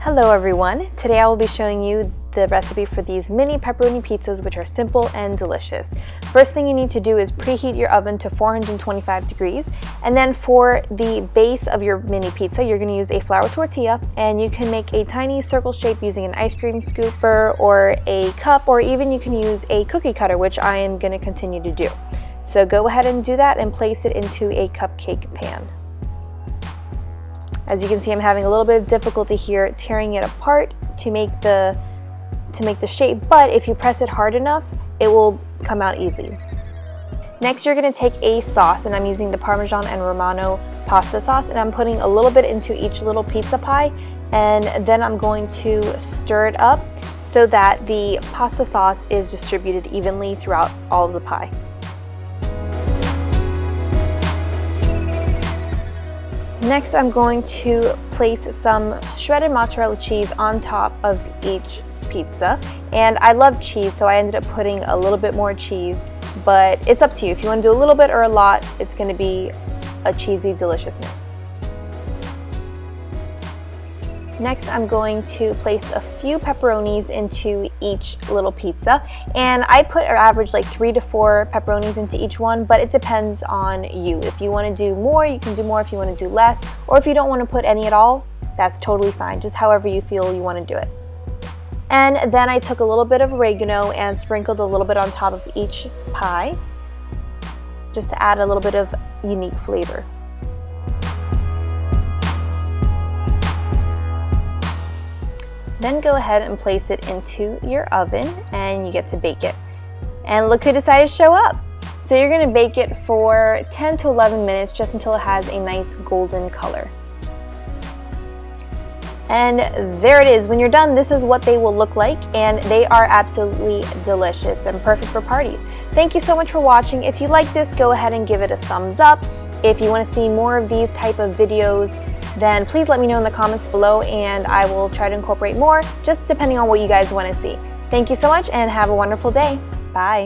Hello everyone! Today I will be showing you the recipe for these mini pepperoni pizzas, which are simple and delicious. First thing you need to do is preheat your oven to 425 degrees, and then for the base of your mini pizza you're going to use a flour tortilla, and you can make a tiny circle shape using an ice cream scooper or a cup, or even you can use a cookie cutter, which I am going to continue to do. So go ahead and do that and place it into a cupcake pan. As you can see, I'm having a little bit of difficulty here tearing it apart to make the shape, but if you press it hard enough, it will come out easy. Next, you're going to take a sauce, and I'm using the Parmesan and Romano pasta sauce, and I'm putting a little bit into each little pizza pie, and then I'm going to stir it up so that the pasta sauce is distributed evenly throughout all of the pie. Next, I'm going to place some shredded mozzarella cheese on top of each pizza, and I love cheese, so I ended up putting a little bit more cheese, but it's up to you. If you want to do a little bit or a lot, it's going to be a cheesy deliciousness. Next, I'm going to place a few pepperonis into each little pizza, and I put or average like 3 to 4 pepperonis into each one, but it depends on you. If you want to do more, you can do more. If you want to do less, or if you don't want to put any at all, that's totally fine, just however you feel you want to do it. And then I took a little bit of oregano and sprinkled a little bit on top of each pie, just to add a little bit of unique flavor. Then go ahead and place it into your oven, and you get to bake it. And look who decided to show up! So you're going to bake it for 10 to 11 minutes, just until it has a nice golden color. And there it is. When you're done, this is what they will look like, and they are absolutely delicious and perfect for parties. Thank you so much for watching. If you like this, go ahead and give it a thumbs up. If you want to see more of these type of videos, then please let me know in the comments below, and I will try to incorporate more, just depending on what you guys want to see. Thank you so much, and have a wonderful day. Bye.